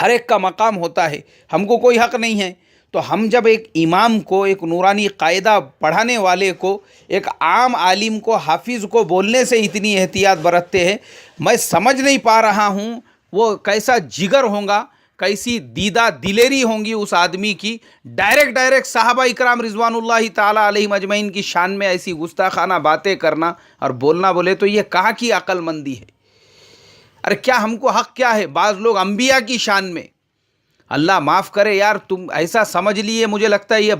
ہر ایک کا مقام ہوتا ہے، ہم کو کوئی حق نہیں ہے۔ تو ہم جب ایک امام کو، ایک نورانی قاعدہ پڑھانے والے کو، ایک عام عالم کو، حافظ کو بولنے سے اتنی احتیاط برتتے ہیں، میں سمجھ نہیں پا رہا ہوں وہ کیسا جگر ہوگا، کیسی دیدہ دلیری ہوں گی اس آدمی کی، ڈائریکٹ صحابہ اکرام رضوان اللہ تعالیٰ علیہم اجمعین کی شان میں ایسی گستاخانہ باتیں کرنا اور بولنا، بولے تو یہ کہاں کی عقل مندی ہے؟ ارے کیا ہم کو حق کیا ہے؟ بعض لوگ انبیاء کی شان میں، اللہ معاف کرے یار، تم ایسا سمجھ لیے، مجھے لگتا ہے یہ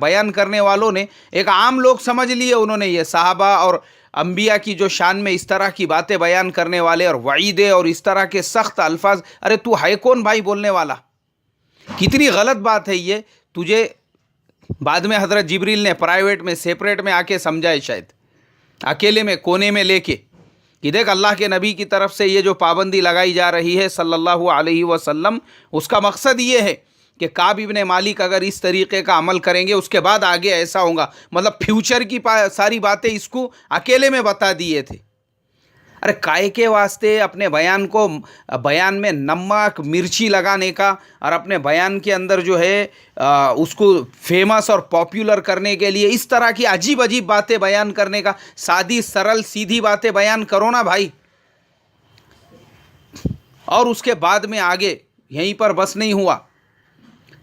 بیان کرنے والوں نے ایک عام لوگ سمجھ لیے، انہوں نے یہ صحابہ اور انبیاء کی جو شان میں اس طرح کی باتیں بیان کرنے والے اور وعیدیں اور اس طرح کے سخت الفاظ، ارے تو ہے کون بھائی بولنے والا؟ کتنی غلط بات ہے یہ، تجھے بعد میں حضرت جبریل نے پرائیویٹ میں سیپریٹ میں آ کے سمجھائے، شاید اکیلے میں کونے میں لے کے، کہ دیکھ اللہ کے نبی کی طرف سے یہ جو پابندی لگائی جا رہی ہے صلی اللہ علیہ وسلم، اس کا مقصد یہ ہے کہ کعب ابن مالک اگر اس طریقے کا عمل کریں گے اس کے بعد آگے ایسا ہوگا، مطلب فیوچر کی ساری باتیں اس کو اکیلے میں بتا دیے تھے۔ ارے کائے کے واسطے اپنے بیان میں نمک مرچی لگانے کا اور اپنے بیان کے اندر جو ہے اس کو فیمس اور پاپولر کرنے کے لیے اس طرح کی عجیب باتیں بیان کرنے کا، سادی سرل سیدھی باتیں بیان کرو نا بھائی۔ اور اس کے بعد میں آگے یہیں پر بس نہیں ہوا،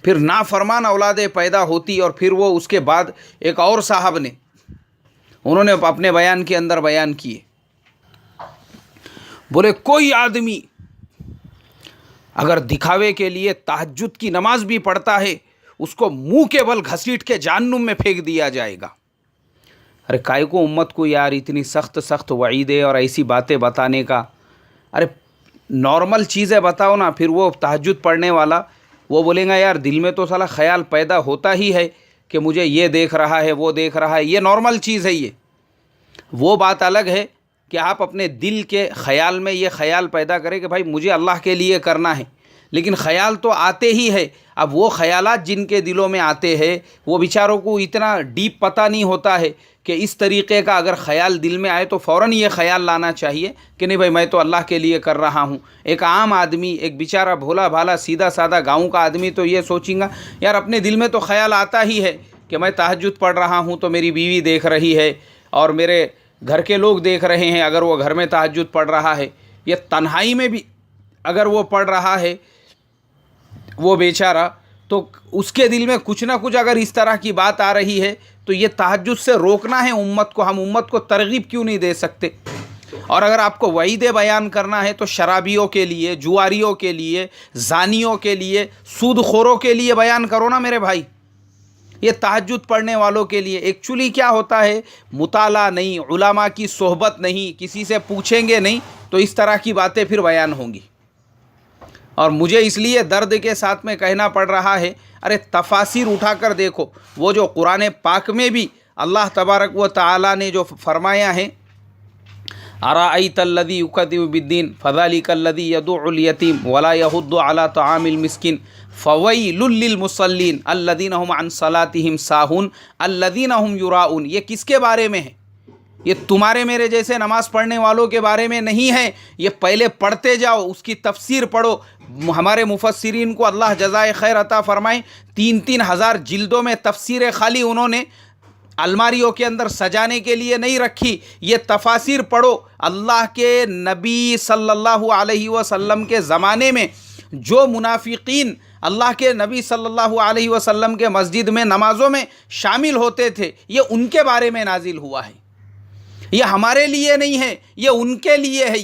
پھر نافرمان اولادیں پیدا ہوتی، اور پھر وہ اس کے بعد ایک اور صاحب نے، انہوں نے اپنے بیان کے اندر بیان کیے، بولے کوئی آدمی اگر دکھاوے کے لیے تہجد کی نماز بھی پڑھتا ہے اس کو منہ کے بل گھسیٹ کے جہنم میں پھینک دیا جائے گا۔ ارے کائے کو امت کو یار اتنی سخت وعیدیں اور ایسی باتیں بتانے کا؟ ارے نارمل چیزیں بتاؤ نا، پھر وہ تہجد پڑھنے والا وہ بولیں گا یار دل میں تو سالا خیال پیدا ہوتا ہی ہے کہ مجھے یہ دیکھ رہا ہے وہ دیکھ رہا ہے، یہ نارمل چیز ہے۔ یہ وہ بات الگ ہے کہ آپ اپنے دل کے خیال میں یہ خیال پیدا کریں کہ بھائی مجھے اللہ کے لیے کرنا ہے، لیکن خیال تو آتے ہی ہے۔ اب وہ خیالات جن کے دلوں میں آتے ہیں وہ بیچاروں کو اتنا ڈیپ پتہ نہیں ہوتا ہے کہ اس طریقے کا اگر خیال دل میں آئے تو فوراً یہ خیال لانا چاہیے کہ نہیں بھائی میں تو اللہ کے لیے کر رہا ہوں۔ ایک عام آدمی، ایک بیچارہ بھولا بھالا سیدھا سادہ گاؤں کا آدمی تو یہ سوچیں گا یار اپنے دل میں تو خیال آتا ہی ہے کہ میں تہجد پڑھ رہا ہوں تو میری بیوی دیکھ رہی ہے اور میرے گھر کے لوگ دیکھ رہے ہیں، اگر وہ گھر میں تہجد پڑھ رہا ہے یا تنہائی میں بھی اگر وہ پڑھ رہا ہے وہ بیچارہ، تو اس کے دل میں کچھ نہ کچھ اگر اس طرح کی بات آ رہی ہے تو یہ تہجد سے روکنا ہے امت کو۔ ہم امت کو ترغیب کیوں نہیں دے سکتے؟ اور اگر آپ کو وعیدیں بیان کرنا ہے تو شرابیوں کے لیے، جواریوں کے لیے، زانیوں کے لیے، سود خوروں کے لیے بیان کرو نا میرے بھائی، یہ تہجد پڑھنے والوں کے لیے۔ ایکچولی کیا ہوتا ہے، مطالعہ نہیں، علماء کی صحبت نہیں، کسی سے پوچھیں گے نہیں تو اس طرح کی باتیں پھر بیان ہوں گی۔ اور مجھے اس لیے درد کے ساتھ میں کہنا پڑ رہا ہے، ارے تفاسیر اٹھا کر دیکھو، وہ جو قرآن پاک میں بھی اللہ تبارک و تعالیٰ نے جو فرمایا ہے، ارأیت الذی یکذب بالدین فذلک الذی یدع الیتیم ولا یحض علی طعام المسکین فویل للمصلین الذین هم عن صلاتهم ساہون الذین هم یراؤون۔ یہ کس کے بارے میں ہے؟ یہ تمہارے میرے جیسے نماز پڑھنے والوں کے بارے میں نہیں ہے۔ یہ پہلے پڑھتے جاؤ، اس کی تفسیر پڑھو۔ ہمارے مفسرین کو اللہ جزائے خیر عطا فرمائے، 3,000 جلدوں میں تفسیر خالی انہوں نے الماریوں کے اندر سجانے کے لیے نہیں رکھی۔ یہ تفاسیر پڑھو۔ اللہ کے نبی صلی اللہ علیہ وسلم کے زمانے میں جو منافقین اللہ کے نبی صلی اللہ علیہ وسلم کے مسجد میں نمازوں میں شامل ہوتے تھے، یہ ان کے بارے میں نازل ہوا ہے، یہ ہمارے لیے نہیں ہے، یہ ان کے لیے ہے۔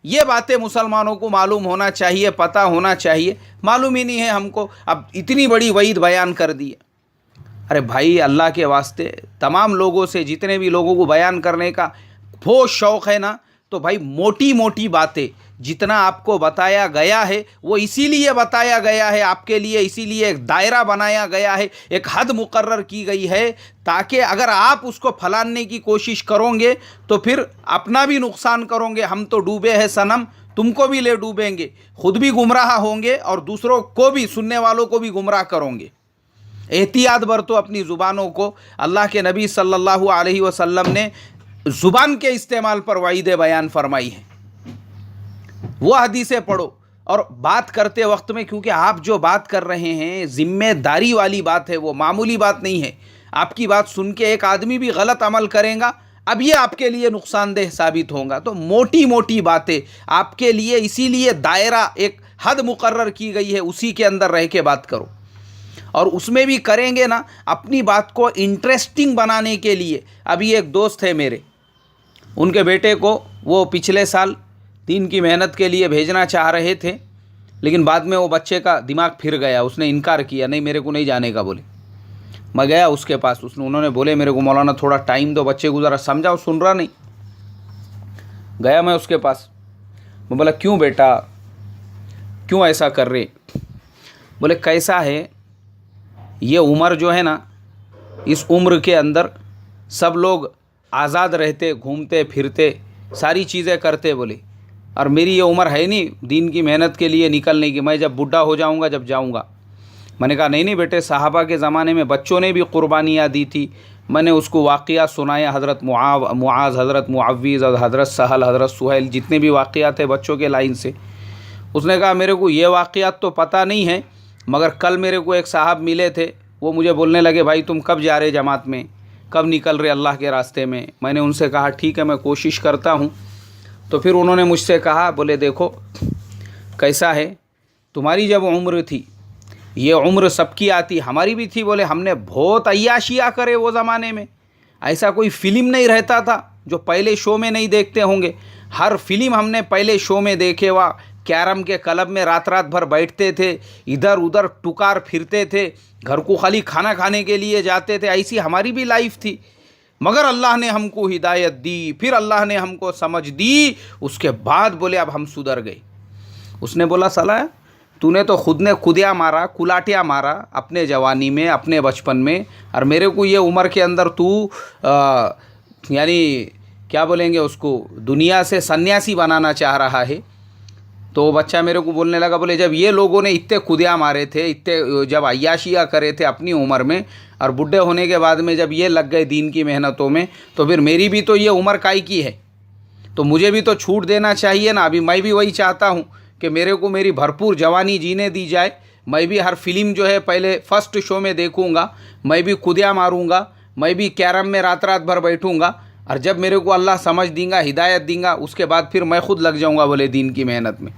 یہ باتیں مسلمانوں کو معلوم ہونا چاہیے، پتہ ہونا چاہیے، معلوم ہی نہیں ہے ہم کو، اب اتنی بڑی وعید بیان کر دی ہے۔ ارے بھائی اللہ کے واسطے تمام لوگوں سے، جتنے بھی لوگوں کو بیان کرنے کا بہت شوق ہے نا، تو بھائی موٹی موٹی باتیں جتنا آپ کو بتایا گیا ہے وہ اسی لیے بتایا گیا ہے آپ کے لیے، اسی لیے ایک دائرہ بنایا گیا ہے، ایک حد مقرر کی گئی ہے، تاکہ اگر آپ اس کو پھلاننے کی کوشش کرو گے تو پھر اپنا بھی نقصان کرو گے۔ ہم تو ڈوبے ہیں صنم، تم کو بھی لے ڈوبیں گے، خود بھی گمراہ ہوں گے اور دوسروں کو بھی، سننے والوں کو بھی گمراہ کرو گے۔ احتیاط برتو اپنی زبانوں کو۔ اللہ کے نبی صلی اللہ علیہ وسلم نے زبان کے استعمال پر وعیدیں بیان فرمائی ہیں، وہ حدیثیں پڑھو۔ اور بات کرتے وقت میں، کیونکہ آپ جو بات کر رہے ہیں ذمہ داری والی بات ہے، وہ معمولی بات نہیں ہے. آپ کی بات سن کے ایک آدمی بھی غلط عمل کرے گا، اب یہ آپ کے لیے نقصان دہ ثابت ہوگا. تو موٹی موٹی باتیں آپ کے لیے، اسی لیے دائرہ ایک حد مقرر کی گئی ہے، اسی کے اندر رہ کے بات کرو. اور اس میں بھی کریں گے نا اپنی بات کو انٹرسٹنگ بنانے کے لیے. ابھی ایک دوست ہے میرے، ان کے بیٹے کو وہ پچھلے سال دین کی محنت کے لیے بھیجنا چاہ رہے تھے، لیکن بعد میں وہ بچے کا دماغ پھر گیا، اس نے انکار کیا، نہیں میرے کو نہیں جانے کا بولے. میں گیا اس کے پاس، انہوں نے بولے میرے کو مولانا تھوڑا ٹائم دو، بچے کو ذرا سمجھاؤ، سن رہا نہیں. گیا میں اس کے پاس، میں بولا کیوں بیٹا، کیوں ایسا کر رہے؟ بولے کیسا ہے یہ عمر جو ہے نا، اس عمر کے اندر سب لوگ آزاد رہتے، گھومتے پھرتے، ساری چیزیں کرتے بولے، اور میری یہ عمر ہے نہیں دین کی محنت کے لیے نکلنے کی، میں جب بڈھا ہو جاؤں گا جب جاؤں گا. میں نے کہا نہیں بیٹے، صحابہ کے زمانے میں بچوں نے بھی قربانیاں دی تھی. میں نے اس کو واقعہ سنایا، حضرت معاذ، حضرت معوذ، حضرت سہل، حضرت سہیل، جتنے بھی واقعات ہیں بچوں کے لائن سے. اس نے کہا میرے کو یہ واقعات تو پتہ نہیں ہے، مگر کل میرے کو ایک صاحب ملے تھے، وہ مجھے بولنے لگے بھائی تم کب جا رہے جماعت میں، کب نکل رہے اللہ کے راستے میں. میں نے ان سے کہا ٹھیک ہے میں کوشش کرتا ہوں. تو پھر انہوں نے مجھ سے کہا، بولے دیکھو کیسا ہے، تمہاری جب عمر تھی، یہ عمر سب کی آتی، ہماری بھی تھی. بولے ہم نے بہت عیاشیاں کرے وہ زمانے میں، ایسا کوئی فلم نہیں رہتا تھا جو پہلے شو میں نہیں دیکھتے ہوں گے. ہر فلم ہم نے پہلے شو میں دیکھے ہوا. کیرم کے کلب میں رات رات بھر بیٹھتے تھے، ادھر ادھر ٹکار پھرتے تھے، گھر کو خالی کھانا کھانے کے لیے جاتے تھے. ایسی ہماری بھی لائف تھی، مگر اللہ نے ہم کو ہدایت دی، پھر اللہ نے ہم کو سمجھ دی. اس کے بعد بولے اب ہم سدھر گئے. اس نے بولا صلاح تو نے تو خود نے خودیا مارا، کلاٹیا مارا اپنے جوانی میں، اپنے بچپن میں، اور میرے کو یہ عمر کے اندر تو یعنی کیا بولیں گے اس کو، دنیا سے سنیاسی بنانا چاہ رہا ہے. تو وہ بچہ میرے کو بولنے لگا، بولے جب یہ لوگوں نے اتنے خودیا مارے تھے، اتنے جب عیاشیاں کرے تھے اپنی عمر میں، اور بڈھے ہونے کے بعد میں جب یہ لگ گئے دین کی محنتوں میں، تو پھر میری بھی تو یہ عمر کائی کی ہے، تو مجھے بھی تو چھوٹ دینا چاہیے نا. ابھی میں بھی وہی چاہتا ہوں کہ میرے کو میری بھرپور جوانی جینے دی جائے. میں بھی ہر فلم جو ہے پہلے فرسٹ شو میں دیکھوں گا، میں بھی خودیا ماروں گا، میں بھی کیرم میں رات رات بھر بیٹھوں گا، اور جب میرے کو اللہ سمجھ دیں گا، ہدایت دیں گا، اس کے بعد پھر میں خود لگ جاؤں گا بولے دین کی محنت میں.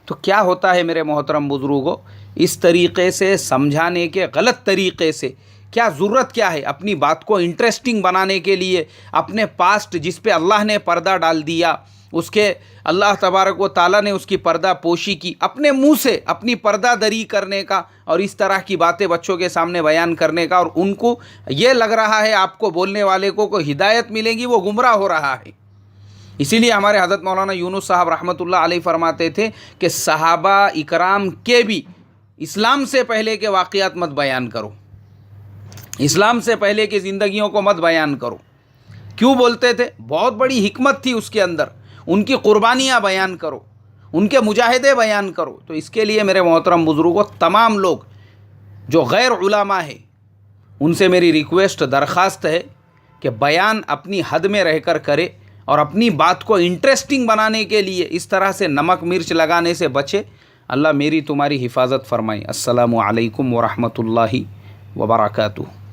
تو کیا ہوتا ہے میرے محترم بزرگوں، اس طریقے سے سمجھانے کے، غلط طریقے سے کیا ضرورت کیا ہے؟ اپنی بات کو انٹرسٹنگ بنانے کے لیے اپنے پاسٹ جس پہ اللہ نے پردہ ڈال دیا، اس کے اللہ تبارک و تعالیٰ نے اس کی پردہ پوشی کی، اپنے منہ سے اپنی پردہ دری کرنے کا، اور اس طرح کی باتیں بچوں کے سامنے بیان کرنے کا، اور ان کو یہ لگ رہا ہے آپ کو بولنے والے کو ہدایت ملے گی، وہ گمراہ ہو رہا ہے. اسی لیے ہمارے حضرت مولانا یونس صاحب رحمۃ اللہ علیہ فرماتے تھے کہ صحابہ اکرام کے بھی اسلام سے پہلے کے واقعات مت بیان کرو، اسلام سے پہلے کی زندگیوں کو مت بیان کرو. کیوں بولتے تھے؟ بہت بڑی حکمت تھی اس کے اندر. ان کی قربانیاں بیان کرو، ان کے مجاہدے بیان کرو. تو اس کے لیے میرے محترم بزرگوں، تمام لوگ جو غیر علماء ہیں ان سے میری ریکویسٹ، درخواست ہے کہ بیان اپنی حد میں رہ کر کرے، اور اپنی بات کو انٹرسٹنگ بنانے کے لیے اس طرح سے نمک مرچ لگانے سے بچے. اللہ میری تمہاری حفاظت فرمائے. السلام علیکم ورحمۃ اللہ وبرکاتہ.